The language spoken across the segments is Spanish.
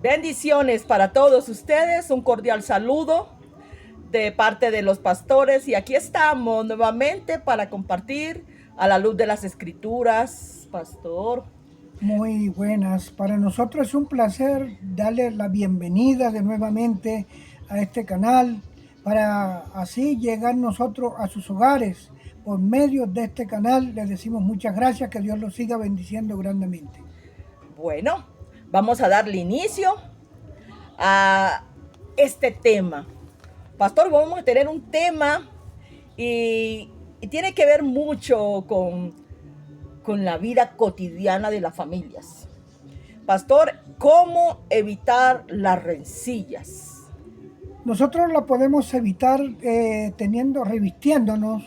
Bendiciones para todos ustedes, un cordial saludo de parte de los pastores y aquí estamos nuevamente para compartir a la luz de las escrituras, pastor. Muy buenas. Para nosotros es un placer darle la bienvenida de nuevamente a este canal para así llegar nosotros a sus hogares. Por medio de este canal les decimos muchas gracias, que Dios los siga bendiciendo grandemente. Bueno, vamos a darle inicio a este tema. Pastor, vamos a tener un tema y tiene que ver mucho con la vida cotidiana de las familias. Pastor, ¿cómo evitar las rencillas? Nosotros la podemos evitar revistiéndonos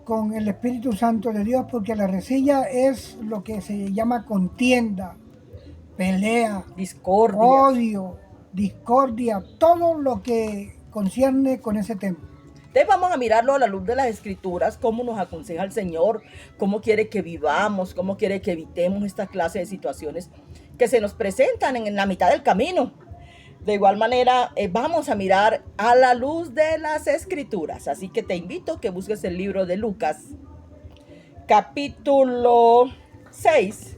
con el Espíritu Santo de Dios, porque la rencilla es lo que se llama contienda, pelea, Discordias. odio, discordia, todo lo que concierne con ese tema. Entonces vamos a mirarlo a la luz de las escrituras, cómo nos aconseja el Señor, cómo quiere que vivamos, cómo quiere que evitemos esta clase de situaciones que se nos presentan en la mitad del camino. De igual manera, vamos a mirar a la luz de las escrituras. Así que te invito a que busques el libro de Lucas, capítulo 6,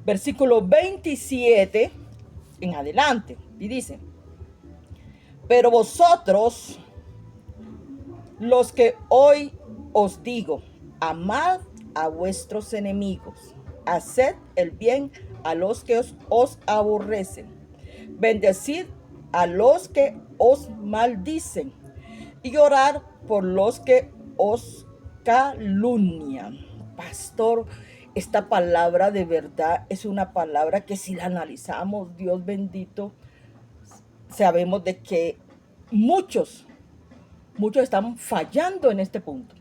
versículo 27 en adelante. Y dice, pero vosotros, los que hoy os digo, amad a vuestros enemigos, haced el bien a los que os aborrecen, bendecid a los que os maldicen y orad por los que os calumnian. Pastor, esta palabra de verdad es una palabra que si la analizamos, Dios bendito, sabemos de que muchos están fallando en este punto.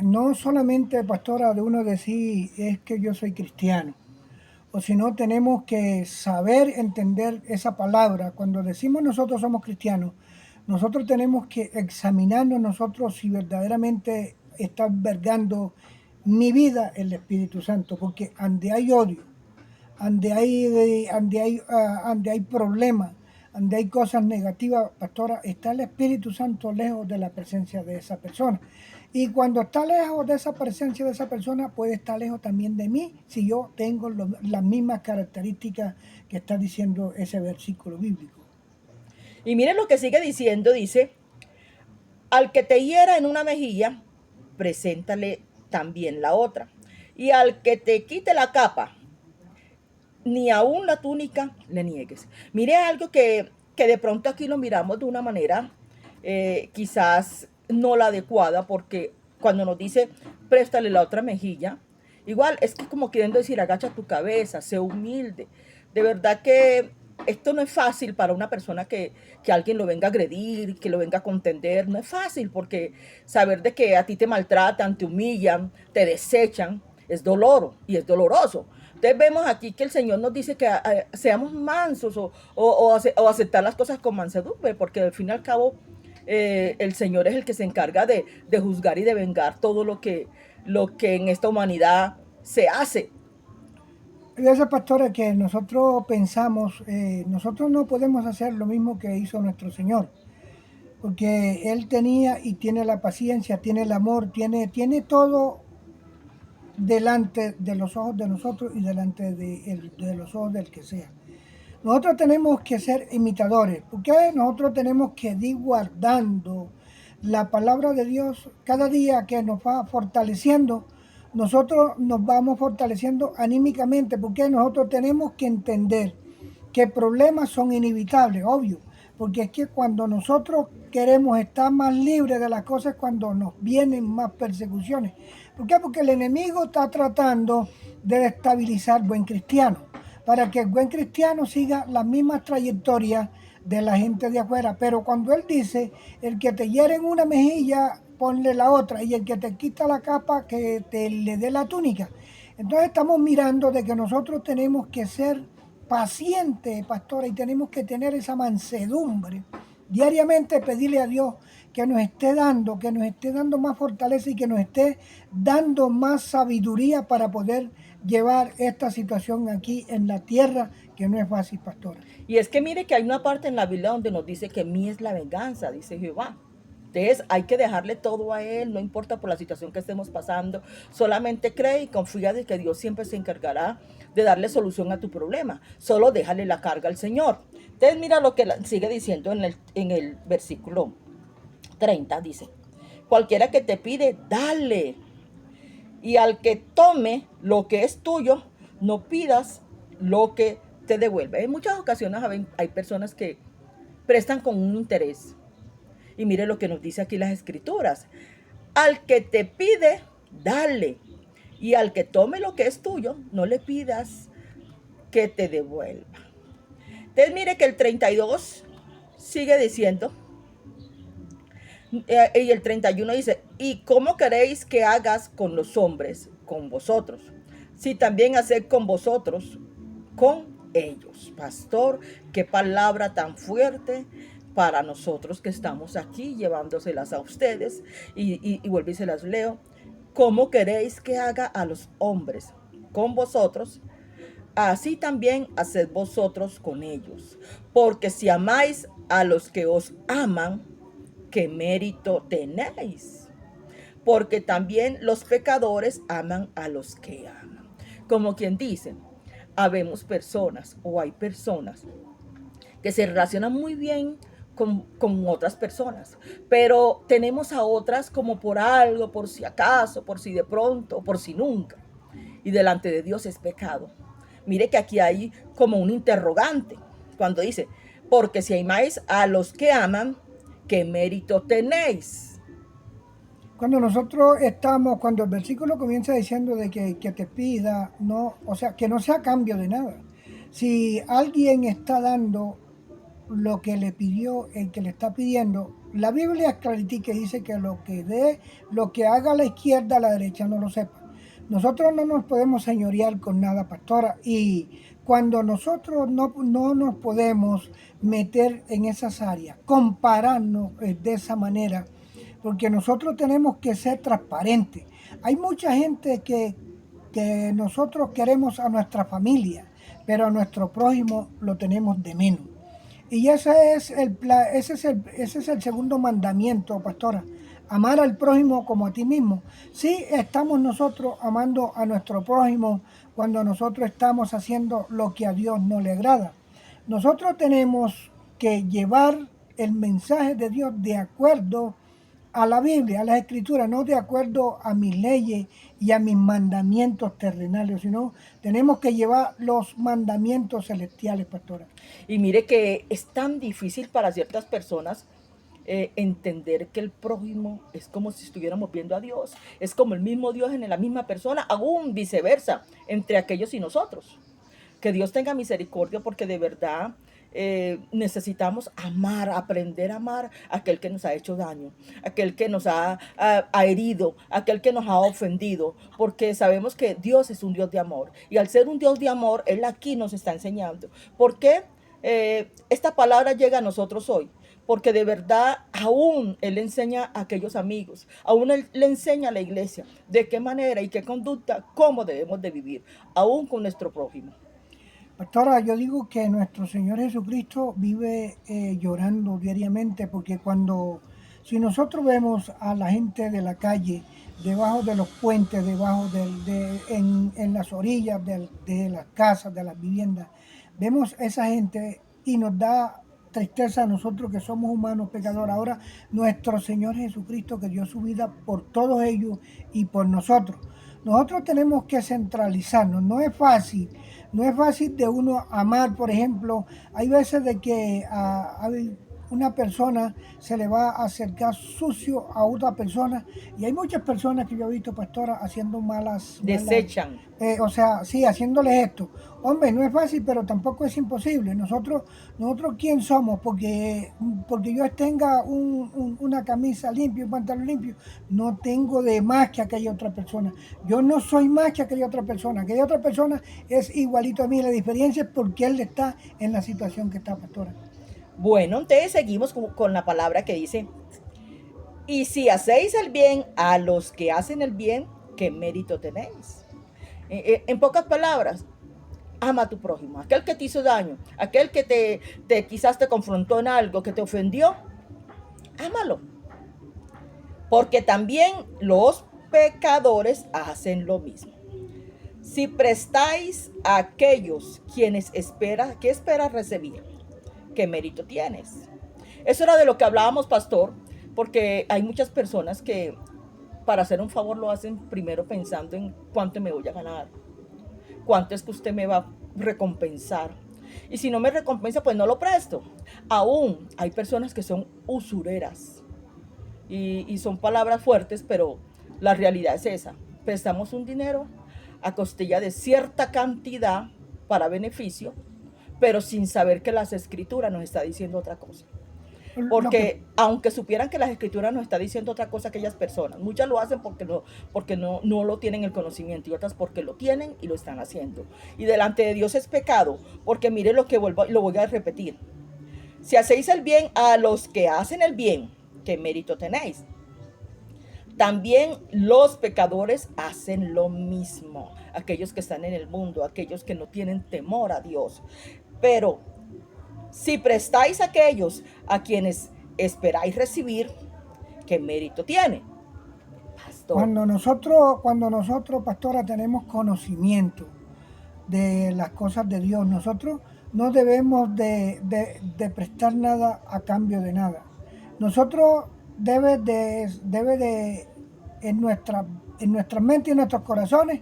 No solamente, pastora, de uno decir es que yo soy cristiano, o si no tenemos que saber entender esa palabra. Cuando decimos nosotros somos cristianos, nosotros tenemos que examinarnos nosotros si verdaderamente está albergando mi vida el Espíritu Santo, porque ande hay odio, ande hay problemas, ande hay cosas negativas, pastora, está el Espíritu Santo lejos de la presencia de esa persona. Y cuando está lejos de esa presencia de esa persona, puede estar lejos también de mí si yo tengo las mismas características que está diciendo ese versículo bíblico. Y miren lo que sigue diciendo, dice, al que te hiera en una mejilla, preséntale también la otra. Y al que te quite la capa, ni aún la túnica le niegues. Mire algo que de pronto aquí lo miramos de una manera quizás no la adecuada, porque cuando nos dice préstale la otra mejilla, igual es que como queriendo decir agacha tu cabeza, sé humilde. De verdad que esto no es fácil para una persona que alguien lo venga a agredir, que lo venga a contender. No es fácil porque saber de que a ti te maltratan, te humillan, te desechan, es dolor y es doloroso. Entonces vemos aquí que el Señor nos dice que seamos mansos o aceptar las cosas con mansedumbre, porque al fin y al cabo el Señor es el que se encarga de juzgar y de vengar todo lo que en esta humanidad se hace. Y esa pastora que nosotros pensamos, nosotros no podemos hacer lo mismo que hizo nuestro Señor, porque Él tenía y tiene la paciencia, tiene el amor, tiene todo delante de los ojos de nosotros y delante de los ojos del que sea. Nosotros tenemos que ser imitadores, porque nosotros tenemos que ir guardando la palabra de Dios cada día que nos va fortaleciendo. Nosotros nos vamos fortaleciendo anímicamente, porque nosotros tenemos que entender que problemas son inevitables, obvio, porque es que cuando nosotros queremos estar más libres de las cosas, cuando nos vienen más persecuciones. ¿Por qué? Porque el enemigo está tratando de destabilizar al buen cristiano, para que el buen cristiano siga las mismas trayectorias de la gente de afuera. Pero cuando él dice, el que te hiere en una mejilla, ponle la otra, y el que te quita la capa, que te le dé la túnica. Entonces estamos mirando de que nosotros tenemos que ser pacientes, pastora, y tenemos que tener esa mansedumbre. Diariamente pedirle a Dios que nos esté dando más fortaleza y que nos esté dando más sabiduría para poder llevar esta situación aquí en la tierra, que no es fácil, pastora. Y es que mire que hay una parte en la Biblia donde nos dice que mí es la venganza, dice Jehová. Entonces hay que dejarle todo a Él, no importa por la situación que estemos pasando. Solamente cree y confía de que Dios siempre se encargará de darle solución a tu problema. Solo déjale la carga al Señor. Entonces mira lo que sigue diciendo en el versículo 30, dice, cualquiera que te pide, dale. Y al que tome lo que es tuyo, no pidas lo que te devuelve. En muchas ocasiones hay personas que prestan con un interés. Y mire lo que nos dice aquí las escrituras. Al que te pide, dale. Y al que tome lo que es tuyo, no le pidas que te devuelva. Entonces mire que el 32 sigue diciendo, y el 31 dice, ¿y cómo queréis que hagas con los hombres, con vosotros? Si también haced con vosotros, con ellos. Pastor, qué palabra tan fuerte para nosotros que estamos aquí llevándoselas a ustedes. Y vuelvo y se las leo. ¿Cómo queréis que haga a los hombres con vosotros? Así también haced vosotros con ellos. Porque si amáis a los que os aman, ¿qué mérito tenéis? Porque también los pecadores aman a los que aman. Como quien dice, habemos personas o hay personas que se relacionan muy bien con otras personas, pero tenemos a otras como por algo, por si acaso, por si de pronto, por si nunca. Y delante de Dios es pecado. Mire que aquí hay como un interrogante cuando dice, porque si amáis a los que aman, ¿qué mérito tenéis? Cuando el versículo comienza diciendo de que te pida, no, o sea, que no sea cambio de nada. Si alguien está dando lo que le pidió, el que le está pidiendo, la Biblia es claritica y dice que lo que dé, lo que haga a la izquierda, a la derecha no lo sepa. Nosotros no nos podemos señorear con nada, pastora, y cuando nosotros no nos podemos meter en esas áreas, compararnos de esa manera, porque nosotros tenemos que ser transparentes. Hay mucha gente que nosotros queremos a nuestra familia, pero a nuestro prójimo lo tenemos de menos. Y ese es el segundo mandamiento, pastora. Amar al prójimo como a ti mismo. Sí, estamos nosotros amando a nuestro prójimo cuando nosotros estamos haciendo lo que a Dios no le agrada. Nosotros tenemos que llevar el mensaje de Dios de acuerdo a la Biblia, a las Escrituras, no de acuerdo a mis leyes y a mis mandamientos terrenales, sino tenemos que llevar los mandamientos celestiales, pastora. Y mire que es tan difícil para ciertas personas entender que el prójimo es como si estuviéramos viendo a Dios, es como el mismo Dios en la misma persona, aún viceversa, entre aquellos y nosotros. Que Dios tenga misericordia porque de verdad necesitamos amar, aprender a amar a aquel que nos ha hecho daño, aquel que nos ha herido, aquel que nos ha ofendido, porque sabemos que Dios es un Dios de amor. Y al ser un Dios de amor, Él aquí nos está enseñando. ¿Por qué esta palabra llega a nosotros hoy? Porque de verdad aún Él enseña a aquellos amigos, aún Él le enseña a la iglesia de qué manera y qué conducta, cómo debemos de vivir, aún con nuestro prójimo. Pastora, yo digo que nuestro Señor Jesucristo vive llorando diariamente porque si nosotros vemos a la gente de la calle, debajo de los puentes, en las orillas de las casas, de las viviendas, vemos a esa gente y nos da tristeza a nosotros que somos humanos pecadores. Ahora nuestro Señor Jesucristo que dio su vida por todos ellos y por nosotros. Nosotros tenemos que centralizarnos, no es fácil de uno amar, por ejemplo, hay veces de que a una persona se le va a acercar sucio a otra persona y hay muchas personas que yo he visto, pastora, haciendo Desechan. O sea, sí, haciéndoles esto. Hombre, no es fácil, pero tampoco es imposible. Nosotros ¿quién somos? Porque yo tenga una camisa limpia, un pantalón limpio, no tengo de más que aquella otra persona. Yo no soy más que aquella otra persona. Aquella otra persona es igualito a mí. La diferencia es porque él está en la situación que está, pastora. Bueno, entonces seguimos con la palabra que dice, y si hacéis el bien a los que hacen el bien, ¿qué mérito tenéis? En pocas palabras, ama a tu prójimo, aquel que te hizo daño, aquel que quizás te confrontó en algo, que te ofendió, ámalo. Porque también los pecadores hacen lo mismo. Si prestáis a aquellos quienes ¿qué esperas recibir? ¿Qué mérito tienes? Eso era de lo que hablábamos, pastor, porque hay muchas personas que para hacer un favor lo hacen primero pensando en cuánto me voy a ganar, cuánto es que usted me va a recompensar. Y si no me recompensa, pues no lo presto. Aún hay personas que son usureras. Y son palabras fuertes, pero la realidad es esa. Prestamos un dinero a costilla de cierta cantidad para beneficio, pero sin saber que las escrituras nos está diciendo otra cosa. Lo que, Porque aunque supieran que las escrituras nos está diciendo otra cosa aquellas personas, muchas lo hacen porque no lo tienen el conocimiento y otras porque lo tienen y lo están haciendo. Y delante de Dios es pecado, porque mire lo que lo voy a repetir. Si hacéis el bien a los que hacen el bien, ¿qué mérito tenéis? También los pecadores hacen lo mismo, aquellos que están en el mundo, aquellos que no tienen temor a Dios. Pero si prestáis a aquellos a quienes esperáis recibir, ¿qué mérito tiene? Pastor. cuando nosotros, pastora, tenemos conocimiento de las cosas de Dios, nosotros no debemos de prestar nada a cambio de nada. Nosotros debe de en nuestra mente y en nuestros corazones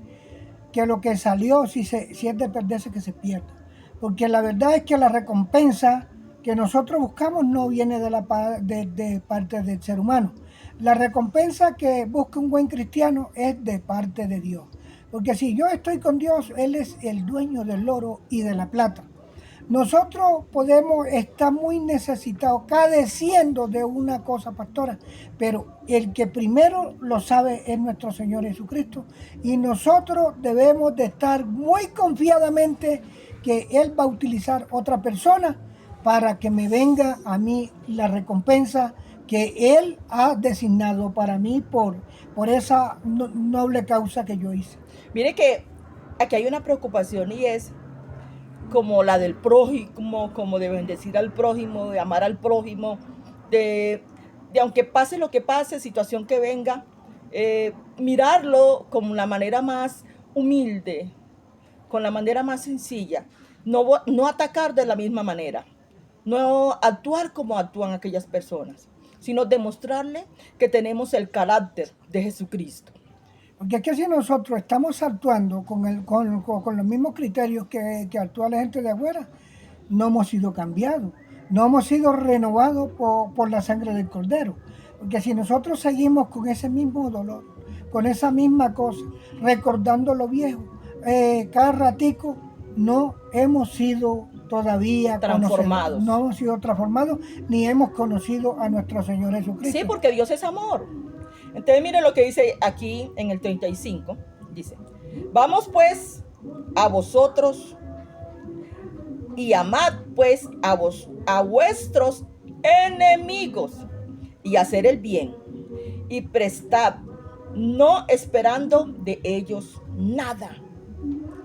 que lo que salió, si es de perderse, que se pierda. Porque la verdad es que la recompensa que nosotros buscamos no viene de parte del ser humano. La recompensa que busca un buen cristiano es de parte de Dios. Porque si yo estoy con Dios, Él es el dueño del oro y de la plata. Nosotros podemos estar muy necesitados, cadeciendo de una cosa, pastora, pero el que primero lo sabe es nuestro Señor Jesucristo. Y nosotros debemos de estar muy confiadamente que Él va a utilizar otra persona para que me venga a mí la recompensa que Él ha designado para mí por esa noble causa que yo hice. Mire que aquí hay una preocupación y es como la del prójimo, como de bendecir al prójimo, de amar al prójimo, de aunque pase lo que pase, situación que venga, mirarlo con la manera más humilde, con la manera más sencilla, no atacar de la misma manera, no actuar como actúan aquellas personas, sino demostrarle que tenemos el carácter de Jesucristo. Porque es que si nosotros estamos actuando con los mismos criterios que actúa la gente de afuera, no hemos sido cambiados, no hemos sido renovados por la sangre del Cordero. Porque si nosotros seguimos con ese mismo dolor, con esa misma cosa, recordando lo viejo, cada ratico no hemos sido todavía transformados. No hemos sido transformados, ni hemos conocido a nuestro Señor Jesucristo. Sí, porque Dios es amor. Entonces mire lo que dice aquí en el 35. Dice, vamos pues a vosotros y amad pues a vuestros enemigos y hacer el bien y prestad, no esperando de ellos nada.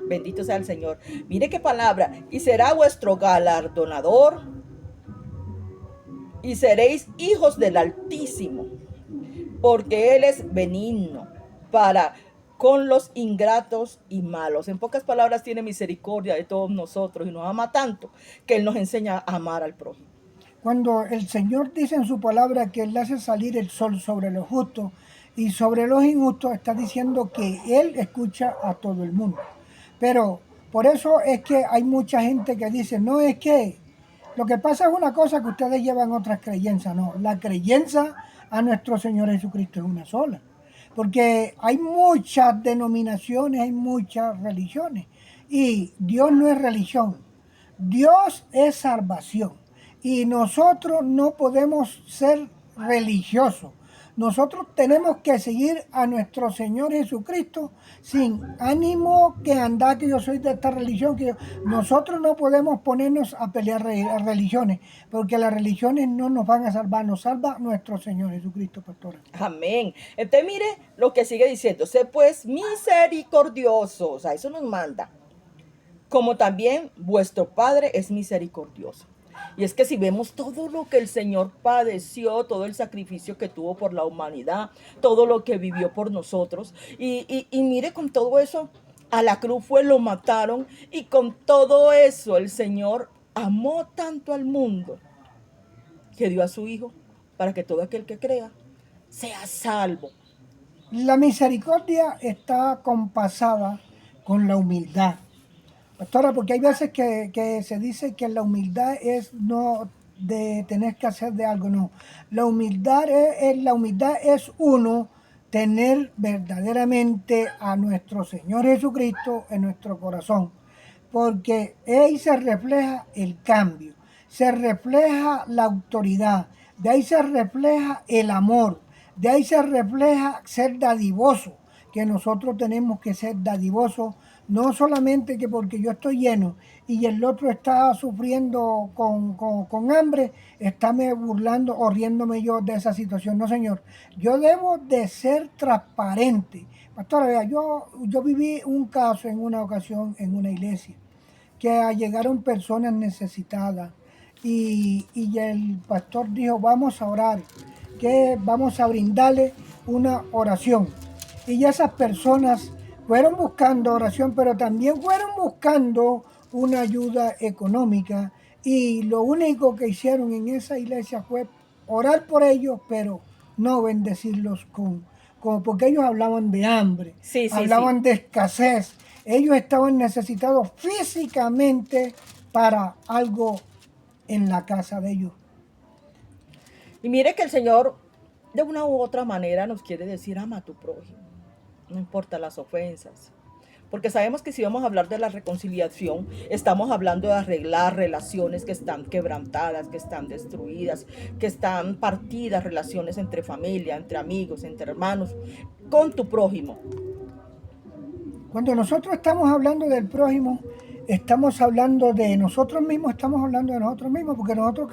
Bendito sea el Señor. Mire qué palabra. Y será vuestro galardonador y seréis hijos del Altísimo, porque Él es benigno para con los ingratos y malos. En pocas palabras, tiene misericordia de todos nosotros y nos ama tanto que Él nos enseña a amar al prójimo. Cuando el Señor dice en su palabra que Él hace salir el sol sobre los justos y sobre los injustos, está diciendo que Él escucha a todo el mundo. Pero por eso es que hay mucha gente que dice, no, es que lo que pasa es una cosa que ustedes llevan otras creencias. No, la creencia a nuestro Señor Jesucristo es una sola. Porque hay muchas denominaciones, hay muchas religiones. Y Dios no es religión. Dios es salvación. Y nosotros no podemos ser religiosos. Nosotros tenemos que seguir a nuestro Señor Jesucristo sin ánimo que andar que yo soy de esta religión. Nosotros no podemos ponernos a pelear religiones, porque las religiones no nos van a salvar, nos salva nuestro Señor Jesucristo, pastora. Amén. Entonces mire lo que sigue diciendo. Sé pues misericordiosos. O sea, eso nos manda. Como también vuestro Padre es misericordioso. Y es que si vemos todo lo que el Señor padeció, todo el sacrificio que tuvo por la humanidad, todo lo que vivió por nosotros, y mire con todo eso, a la cruz fue, lo mataron, y con todo eso el Señor amó tanto al mundo que dio a su Hijo para que todo aquel que crea sea salvo. La misericordia está compasada con la humildad. Pastora, porque hay veces que se dice que la humildad es no de tener que hacer de algo, no. La humildad es uno tener verdaderamente a nuestro Señor Jesucristo en nuestro corazón, porque ahí se refleja el cambio, se refleja la autoridad, de ahí se refleja el amor, de ahí se refleja ser dadivoso, que nosotros tenemos que ser dadivosos, no solamente que porque yo estoy lleno y el otro está sufriendo con hambre, estáme burlando o riéndome yo de esa situación. No, Señor, yo debo de ser transparente. Pastora, vea, yo viví un caso en una ocasión en una iglesia, que llegaron personas necesitadas y el pastor dijo, vamos a orar, que vamos a brindarle una oración. Y esas personas fueron buscando oración, pero también fueron buscando una ayuda económica. Y lo único que hicieron en esa iglesia fue orar por ellos, pero no bendecirlos porque ellos hablaban de hambre, Sí, sí, hablaban sí. de escasez. Ellos estaban necesitados físicamente para algo en la casa de ellos. Y mire que el Señor de una u otra manera nos quiere decir, ama a tu prójimo, no importa las ofensas. Porque sabemos que si vamos a hablar de la reconciliación, estamos hablando de arreglar relaciones que están quebrantadas, que están destruidas, que están partidas, relaciones entre familia, entre amigos, entre hermanos, con tu prójimo. Cuando nosotros estamos hablando del prójimo, estamos hablando de nosotros mismos, estamos hablando de nosotros mismos, porque nosotros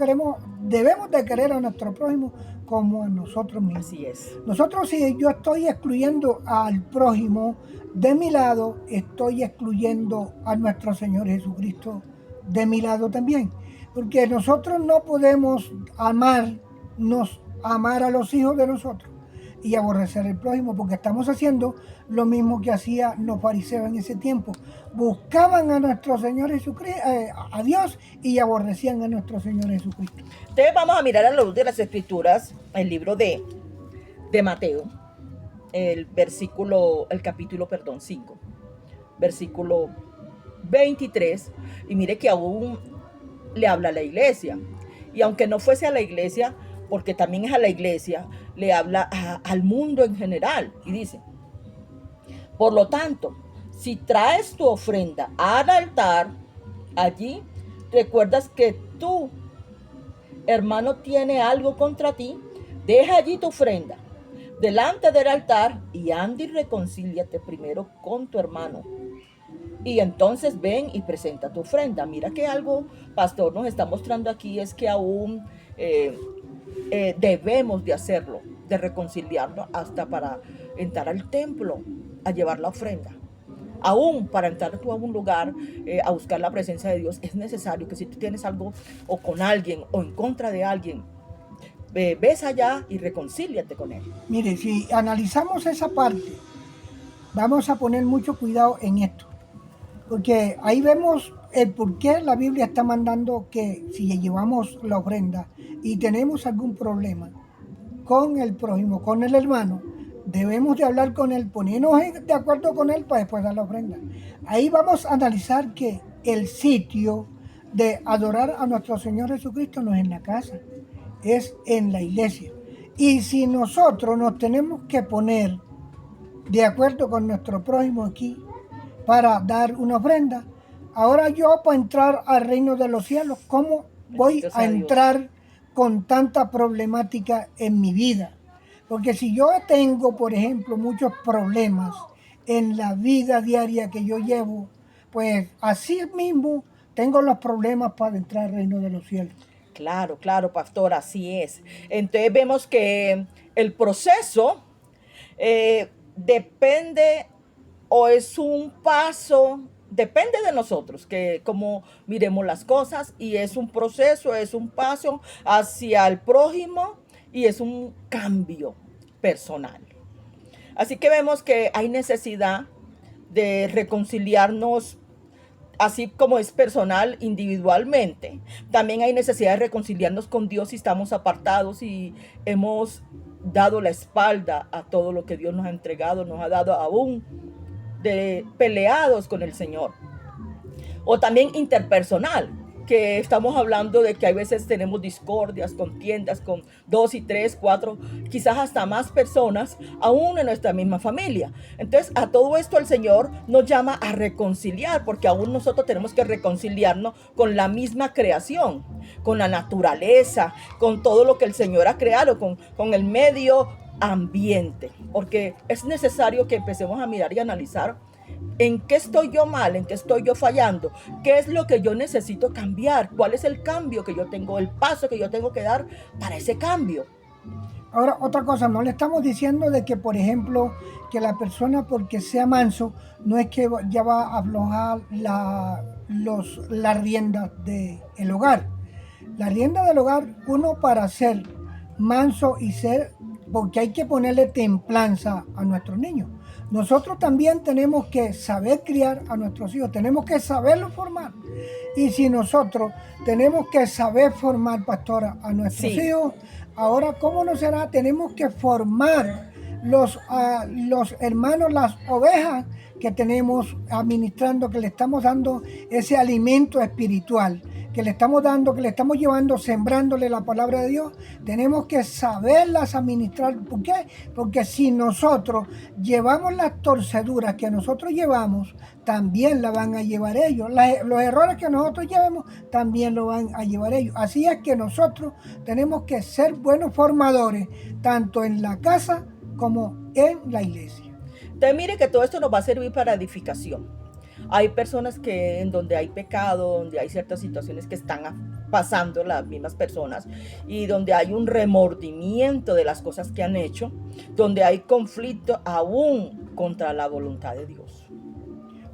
debemos de querer a nuestro prójimo como a nosotros mismos. Así es. Nosotros, si yo estoy excluyendo al prójimo de mi lado, estoy excluyendo a nuestro Señor Jesucristo de mi lado también. Porque nosotros no podemos amar a los hijos de nosotros y aborrecer al prójimo, porque estamos haciendo lo mismo que hacían los fariseos en ese tiempo. Buscaban a nuestro Señor Jesucristo, a Dios, y aborrecían a nuestro Señor Jesucristo. Entonces vamos a mirar a la luz de las Escrituras, el libro de Mateo, el capítulo 5, versículo 23, y mire que aún le habla a la iglesia. Y aunque no fuese a la iglesia, porque también es a la iglesia, le habla al mundo en general. Y dice, por lo tanto, si traes tu ofrenda al altar, allí recuerdas que tu hermano tiene algo contra ti, deja allí tu ofrenda delante del altar y anda y reconcíliate primero con tu hermano. Y entonces ven y presenta tu ofrenda. Mira que algo, pastor, nos está mostrando aquí es que aún debemos de hacerlo, de reconciliarlo hasta para entrar al templo a llevar la ofrenda. Aún para entrar tú a un lugar a buscar la presencia de Dios, es necesario que si tú tienes algo o con alguien o en contra de alguien, ves allá y reconcíliate con él. Mire, si analizamos esa parte, vamos a poner mucho cuidado en esto, porque ahí vemos el por qué la Biblia está mandando que si llevamos la ofrenda y tenemos algún problema con el prójimo, con el hermano, debemos de hablar con él, ponernos de acuerdo con él para después dar la ofrenda. Ahí vamos a analizar que el sitio de adorar a nuestro Señor Jesucristo no es en la casa, es en la iglesia. Y si nosotros nos tenemos que poner de acuerdo con nuestro prójimo aquí para dar una ofrenda, ahora yo para entrar al reino de los cielos, ¿cómo voy a entrar con tanta problemática en mi vida? Porque si yo tengo, por ejemplo, muchos problemas en la vida diaria que yo llevo, pues así mismo tengo los problemas para entrar al reino de los cielos. Claro, claro, pastor, así es. Entonces vemos que el proceso depende o es un paso, depende de nosotros, que como miremos las cosas y es un proceso, es un paso hacia el prójimo y es un cambio personal. Así que vemos que hay necesidad de reconciliarnos así como es personal, individualmente. También hay necesidad de reconciliarnos con Dios si estamos apartados y hemos dado la espalda a todo lo que Dios nos ha entregado, nos ha dado aún de peleados con el Señor. O también interpersonal, que estamos hablando de que hay veces tenemos discordias, contiendas con 2 y 3, 4, quizás hasta más personas, aún en nuestra misma familia. Entonces, a todo esto el Señor nos llama a reconciliar, porque aún nosotros tenemos que reconciliarnos con la misma creación, con la naturaleza, con todo lo que el Señor ha creado, con el medio ambiente, porque es necesario que empecemos a mirar y analizar en qué estoy yo mal, en qué estoy yo fallando, qué es lo que yo necesito cambiar, cuál es el cambio que yo tengo, el paso que yo tengo que dar para ese cambio. Ahora, otra cosa, no le estamos diciendo de que, por ejemplo, que la persona porque sea manso, no es que ya va a aflojar las riendas del hogar. La rienda del hogar, uno para ser manso y ser, porque hay que ponerle templanza a nuestros niños. Nosotros también tenemos que saber criar a nuestros hijos, tenemos que saberlos formar. Y si nosotros tenemos que saber formar, pastora, a nuestros hijos, ahora, ¿cómo no será? Tenemos que formar los hermanos, las ovejas que tenemos administrando, que le estamos dando ese alimento espiritual, que le estamos dando, que le estamos llevando, sembrándole la palabra de Dios. Tenemos que saberlas administrar. ¿Por qué? Porque si nosotros llevamos las torceduras que nosotros llevamos, también la van a llevar ellos. Los errores que nosotros llevemos, también lo van a llevar ellos. Así es que nosotros tenemos que ser buenos formadores, tanto en la casa como en la iglesia. Entonces mire que todo esto nos va a servir para edificación. Hay personas que en donde hay pecado, donde hay ciertas situaciones que están pasando las mismas personas y donde hay un remordimiento de las cosas que han hecho, donde hay conflicto aún contra la voluntad de Dios.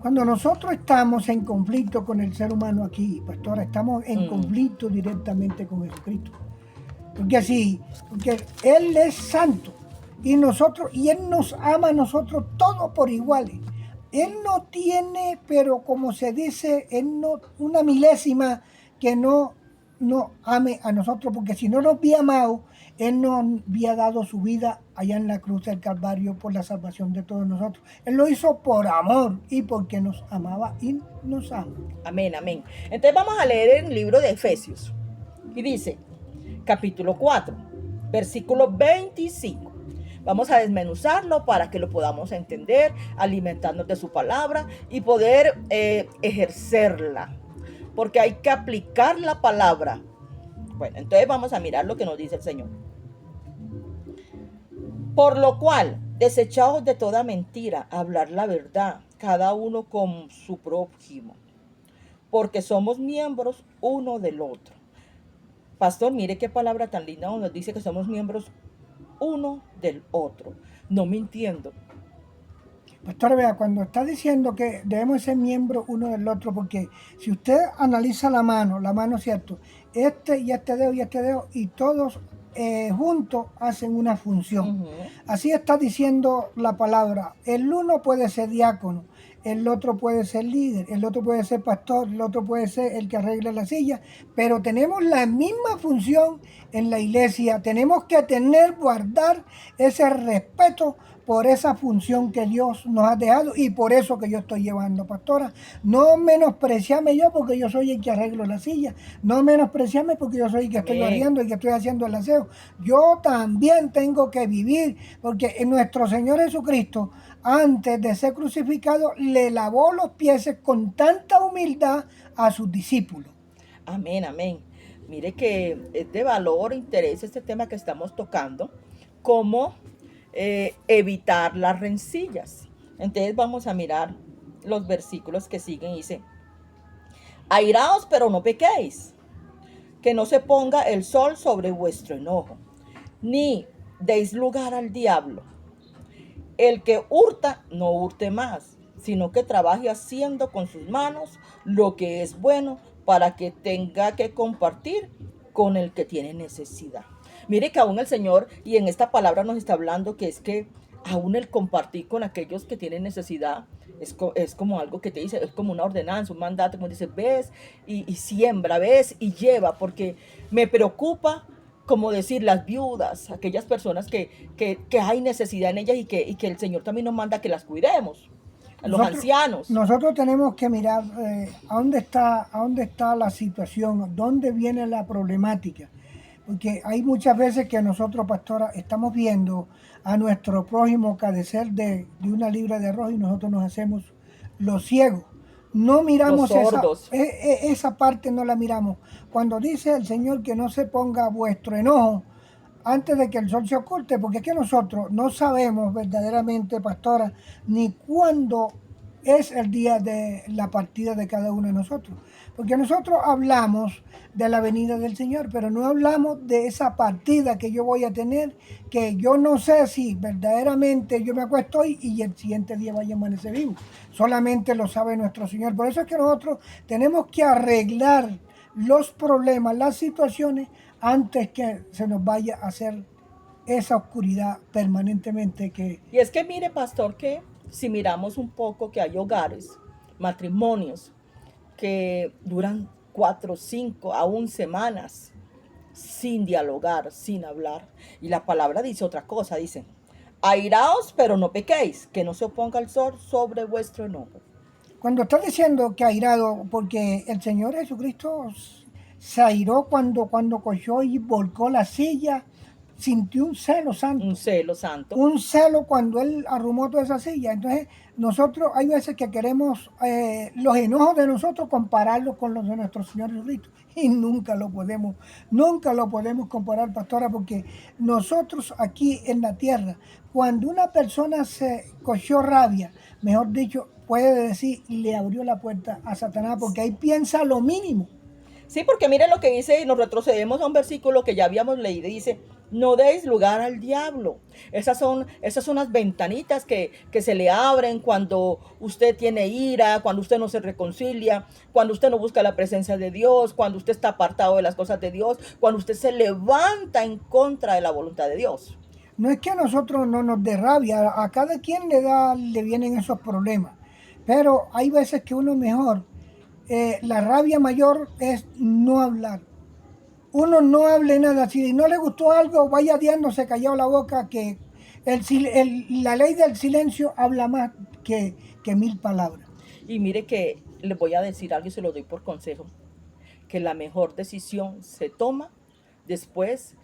Cuando nosotros estamos en conflicto con el ser humano aquí, pastora, estamos en conflicto directamente con Jesucristo. Porque Él es santo y Él nos ama a nosotros todos por iguales. Él no tiene, pero como se dice, Él no, una milésima que no ame a nosotros, porque si no nos había amado, Él no había dado su vida allá en la cruz del Calvario por la salvación de todos nosotros. Él lo hizo por amor y porque nos amaba y nos ama. Amén, amén. Entonces vamos a leer el libro de Efesios. Y dice, capítulo 4, versículo 25. Vamos a desmenuzarlo para que lo podamos entender, alimentarnos de su palabra y poder ejercerla. Porque hay que aplicar la palabra. Bueno, entonces vamos a mirar lo que nos dice el Señor. Por lo cual, desechaos de toda mentira, hablar la verdad, cada uno con su prójimo, porque somos miembros uno del otro. Pastor, mire qué palabra tan linda nos dice que somos miembros uno del otro, no mintiendo. Pastor, vea, cuando está diciendo que debemos ser miembros uno del otro, porque si usted analiza la mano, ¿cierto? Este y este dedo, y todos juntos hacen una función. Así está diciendo la palabra. El uno puede ser diácono, el otro puede ser líder, el otro puede ser pastor, el otro puede ser el que arregla la silla, pero tenemos la misma función en la iglesia. Tenemos que guardar ese respeto por esa función que Dios nos ha dejado y por eso que yo estoy llevando, pastora. No menospreciame yo porque yo soy el que arreglo la silla. No menospreciame porque yo soy el que estoy barriendo y que estoy haciendo el aseo. Yo también tengo que vivir porque nuestro Señor Jesucristo, antes de ser crucificado, le lavó los pies con tanta humildad a sus discípulos. Amén, amén. Mire que es de valor e interés este tema que estamos tocando, cómo evitar las rencillas. Entonces vamos a mirar los versículos que siguen. Dice, airaos pero no pequéis, que no se ponga el sol sobre vuestro enojo, ni deis lugar al diablo. El que hurta, no hurte más, sino que trabaje haciendo con sus manos lo que es bueno para que tenga que compartir con el que tiene necesidad. Mire que aún el Señor, y en esta palabra nos está hablando que es que aún el compartir con aquellos que tienen necesidad es como algo que te dice, es como una ordenanza, un mandato, como dice, ves y siembra, ves y lleva, porque me preocupa, como decir, las viudas, aquellas personas que hay necesidad en ellas y que el Señor también nos manda que las cuidemos, a los ancianos. Nosotros tenemos que mirar a dónde está la situación, dónde viene la problemática. Porque hay muchas veces que nosotros, pastora, estamos viendo a nuestro prójimo carecer de una libra de arroz y nosotros nos hacemos los ciegos. No miramos esa parte, no la miramos. Cuando dice el Señor que no se ponga vuestro enojo antes de que el sol se oculte, porque es que nosotros no sabemos verdaderamente, pastora, ni cuándo es el día de la partida de cada uno de nosotros. Porque nosotros hablamos de la venida del Señor, pero no hablamos de esa partida que yo voy a tener, que yo no sé si verdaderamente yo me acuesto hoy y el siguiente día vaya a amanecer vivo. Solamente lo sabe nuestro Señor. Por eso es que nosotros tenemos que arreglar los problemas, las situaciones, antes que se nos vaya a hacer esa oscuridad permanentemente que... Y es que mire, pastor, que si miramos un poco que hay hogares, matrimonios, que duran 4, 5, aún semanas sin dialogar, sin hablar. Y la palabra dice otra cosa, dice, airaos pero no pequéis, que no se oponga el sol sobre vuestro enojo. Cuando está diciendo que airado, porque el Señor Jesucristo se airó cuando cogió y volcó la silla, sintió un celo santo. Un celo santo. Un celo cuando Él arrumó toda esa silla. Entonces, nosotros hay veces que queremos los enojos de nosotros compararlos con los de nuestro Señor Jesucristo. Y nunca lo podemos comparar, pastora, porque nosotros aquí en la tierra, cuando una persona se cogió rabia, mejor dicho, puede decir, le abrió la puerta a Satanás, porque ahí piensa lo mínimo. Sí, porque mire lo que dice, y nos retrocedemos a un versículo que ya habíamos leído, y dice, no deis lugar al diablo. Esas son las ventanitas que se le abren cuando usted tiene ira, cuando usted no se reconcilia, cuando usted no busca la presencia de Dios, cuando usted está apartado de las cosas de Dios, cuando usted se levanta en contra de la voluntad de Dios. No es que a nosotros no nos dé rabia, a cada quien le vienen esos problemas, pero hay veces que uno mejor, la rabia mayor es no hablar. Uno no hable nada, si no le gustó algo, vaya diándose callado la boca, que la ley del silencio habla más que 1000 palabras. Y mire que le voy a decir algo y se lo doy por consejo, que la mejor decisión se toma después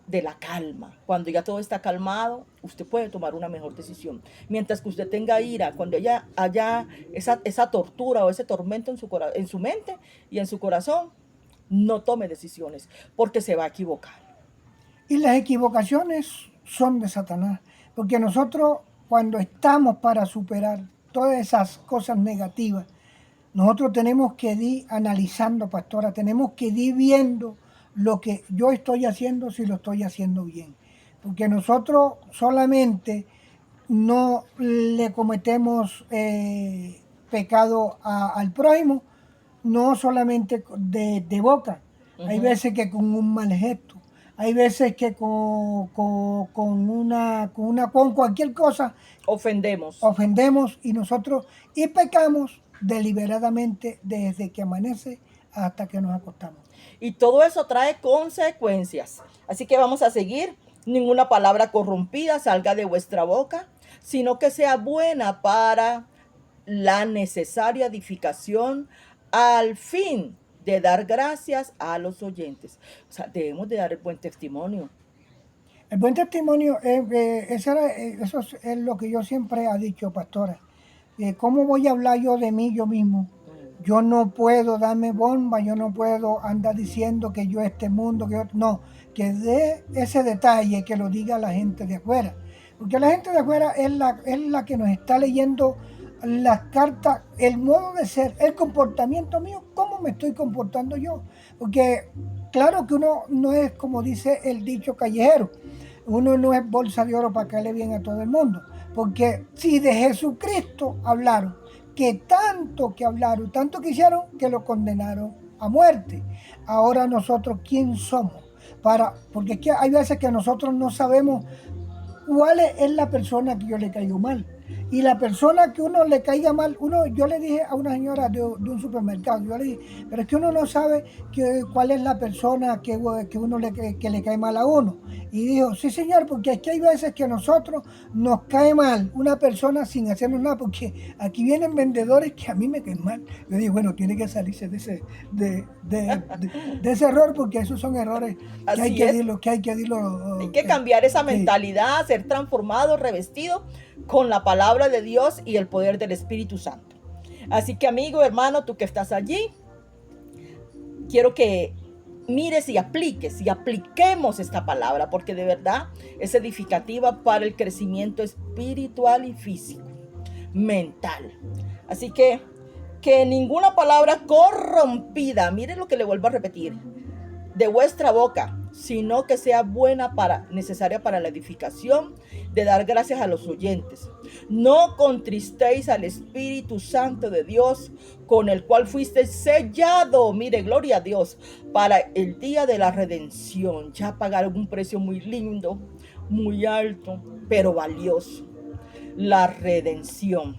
de la calma. Cuando ya todo está calmado, usted puede tomar una mejor decisión. Mientras que usted tenga ira, cuando haya esa tortura o ese tormento en su mente y en su corazón, no tome decisiones, porque se va a equivocar. Y las equivocaciones son de Satanás, porque nosotros cuando estamos para superar todas esas cosas negativas, nosotros tenemos que ir analizando, pastora, tenemos que ir viendo lo que yo estoy haciendo, si lo estoy haciendo bien. Porque nosotros solamente no le cometemos pecado al prójimo, no solamente de boca. Hay veces que con un mal gesto, hay veces que con cualquier cosa ofendemos y pecamos deliberadamente desde que amanece hasta que nos acostamos. Y todo eso trae consecuencias. Así que vamos a seguir. Ninguna palabra corrompida salga de vuestra boca, sino que sea buena para la necesaria edificación al fin de dar gracias a los oyentes. O sea, debemos de dar el buen testimonio. El buen testimonio, eso es lo que yo siempre he dicho, pastora. ¿Cómo voy a hablar yo de mí, yo mismo? Yo no puedo darme bomba, yo no puedo andar diciendo que yo este mundo, que yo... No, que dé ese detalle, que lo diga la gente de afuera. Porque la gente de afuera es la que nos está leyendo las cartas, el modo de ser, el comportamiento mío, cómo me estoy comportando yo. Porque claro que uno no es, como dice el dicho callejero, uno no es bolsa de oro para caerle bien a todo el mundo. Porque si de Jesucristo hablaron, que hablaron, tanto que hicieron, que lo condenaron a muerte. Ahora nosotros, ¿quién somos? Porque es que hay veces que nosotros no sabemos cuál es la persona que yo le caigo mal. Y la persona que uno le caiga mal, yo le dije a una señora de un supermercado, yo le dije, pero es que uno no sabe cuál es la persona que uno que le cae mal a uno. Y dijo, sí señor, porque es que hay veces que a nosotros nos cae mal una persona sin hacernos nada, porque aquí vienen vendedores que a mí me caen mal. Yo dije, bueno, tiene que salirse de ese error, porque esos son errores que hay Así que es. decirlo, Hay que cambiar esa sí. mentalidad, ser transformado, revestido con la palabra de Dios y el poder del Espíritu Santo. Así que amigo, hermano, tú que estás allí, quiero que mires y apliques y apliquemos esta palabra, porque de verdad es edificativa para el crecimiento espiritual y físico, mental. Así que ninguna palabra corrompida, mire lo que le vuelvo a repetir, de vuestra boca, sino que sea buena necesaria para la edificación, de dar gracias a los oyentes. No contristéis al Espíritu Santo de Dios, con el cual fuiste sellado, mire, gloria a Dios, para el día de la redención. Ya pagaron un precio muy lindo, muy alto, pero valioso. La redención.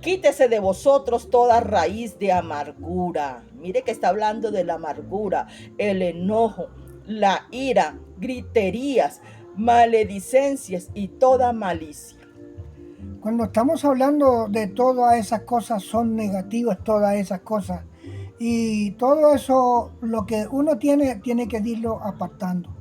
Quítese de vosotros toda raíz de amargura. Mire que está hablando de la amargura, el enojo, la ira, griterías, maledicencias y toda malicia. Cuando estamos hablando de todas esas cosas, son negativas todas esas cosas. Y todo eso, lo que uno tiene que irlo apartando.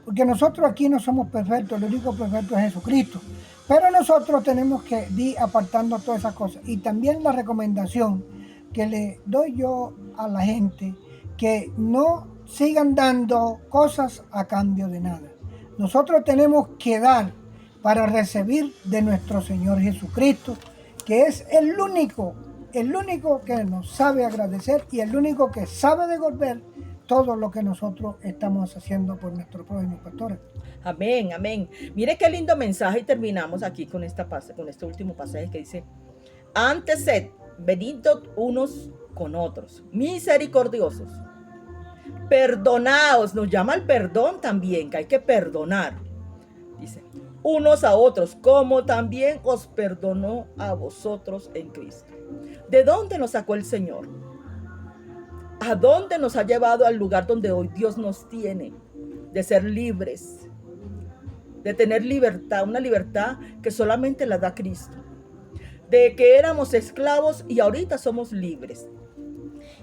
Porque nosotros aquí no somos perfectos, el único perfecto es Jesucristo. Pero nosotros tenemos que ir apartando todas esas cosas. Y también la recomendación que le doy yo a la gente, que no sigan dando cosas a cambio de nada. Nosotros tenemos que dar para recibir de nuestro Señor Jesucristo, que es el único que nos sabe agradecer y el único que sabe devolver todo lo que nosotros estamos haciendo por nuestros prójimos pastores. Amén, amén. Mire qué lindo mensaje y terminamos aquí con este último pasaje que dice, antes sed benignos unos con otros, misericordiosos, perdonaos, nos llama al perdón también, que hay que perdonar, dice, unos a otros, como también os perdonó a vosotros en Cristo. ¿De dónde nos sacó el Señor? ¿A dónde nos ha llevado al lugar donde hoy Dios nos tiene? De ser libres, de tener libertad, una libertad que solamente la da Cristo. De que éramos esclavos y ahorita somos libres.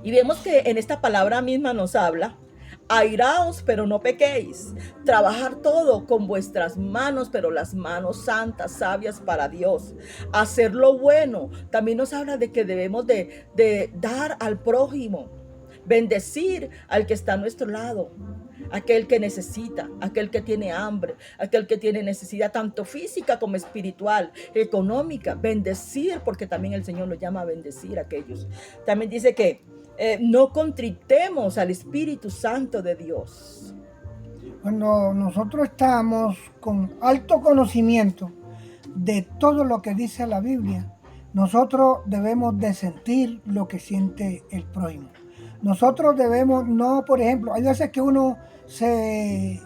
Y vemos que en esta palabra misma nos habla, airaos, pero no pequéis. Trabajar todo con vuestras manos, pero las manos santas, sabias para Dios. Hacer lo bueno. También nos habla de que debemos de dar al prójimo. Bendecir al que está a nuestro lado. Aquel que necesita, aquel que tiene hambre, aquel que tiene necesidad tanto física como espiritual, económica. Bendecir, porque también el Señor nos llama a bendecir a aquellos. También dice que no contritemos al Espíritu Santo de Dios. Cuando nosotros estamos con alto conocimiento de todo lo que dice la Biblia, nosotros debemos de sentir lo que siente el prójimo. Nosotros debemos, no, por ejemplo, hay veces que uno se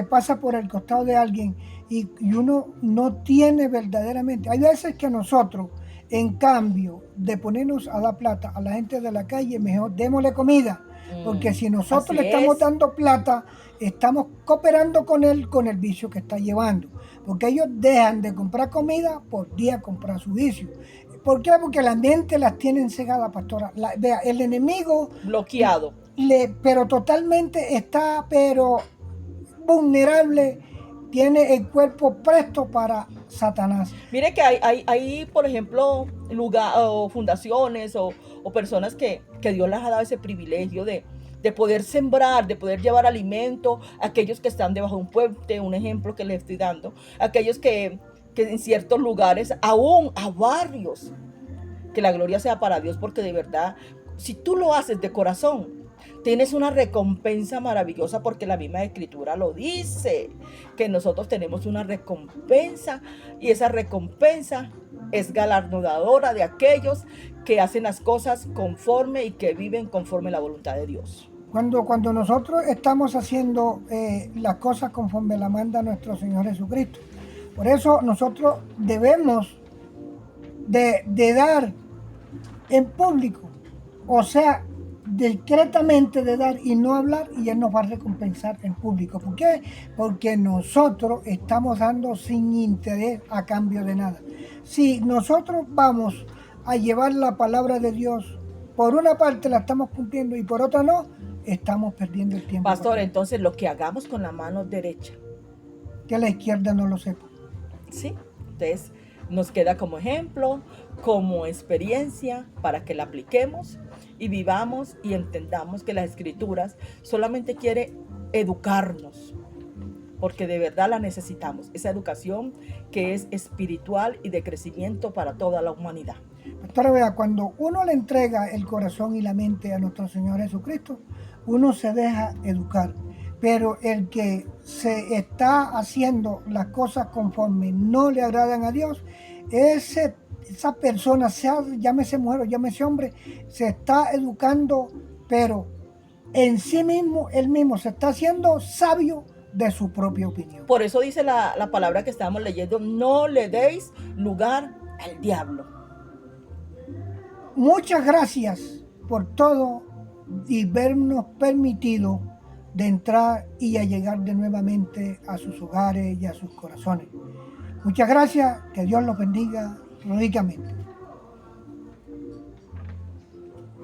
pasa por el costado de alguien y uno no tiene verdaderamente. Hay veces que nosotros, en cambio de ponernos a dar plata a la gente de la calle, mejor démosle comida. Porque si nosotros le estamos dando plata, estamos cooperando con él con el vicio que está llevando. Porque ellos dejan de comprar comida por día comprar su vicio. ¿Por qué? Porque la mente las tienen cegadas, pastora. Vea, el enemigo bloqueado. Pero totalmente está, pero vulnerable, tiene el cuerpo presto para Satanás. Mire que hay por ejemplo, fundaciones o o personas que Dios les ha dado ese privilegio de poder sembrar, de poder llevar alimento a aquellos que están debajo de un puente, un ejemplo que les estoy dando, aquellos que en ciertos lugares, aún a barrios, que la gloria sea para Dios, porque de verdad, si tú lo haces de corazón, tienes una recompensa maravillosa, porque la misma escritura lo dice, que nosotros tenemos una recompensa, y esa recompensa es galardonadora de aquellos que hacen las cosas conforme y que viven conforme la voluntad de Dios. Cuando nosotros estamos haciendo las cosas conforme la manda nuestro Señor Jesucristo. Por eso nosotros debemos de dar en público, o sea, discretamente de dar y no hablar, y Él nos va a recompensar en público. ¿Por qué? Porque nosotros estamos dando sin interés a cambio de nada. Si nosotros vamos a llevar la palabra de Dios, por una parte la estamos cumpliendo y por otra no, estamos perdiendo el tiempo. Pastor, entonces lo que hagamos con la mano derecha, que la izquierda no lo sepa. ¿sí? Entonces nos queda como ejemplo, como experiencia, para que la apliquemos y vivamos y entendamos que las escrituras solamente quiere educarnos, porque de verdad la necesitamos, esa educación que es espiritual y de crecimiento para toda la humanidad. Pastora, vea, cuando uno le entrega el corazón y la mente a nuestro Señor Jesucristo, uno se deja educar. Pero el que se está haciendo las cosas conforme no le agradan a Dios, esa persona, sea llámese mujer o llámese hombre, se está educando, pero en sí mismo, él mismo se está haciendo sabio de su propia opinión. Por eso dice la palabra que estamos leyendo: no le deis lugar al diablo. Muchas gracias por todo y vernos permitido de entrar y a llegar de nuevamente a sus hogares y a sus corazones. Muchas gracias, que Dios los bendiga ricamente.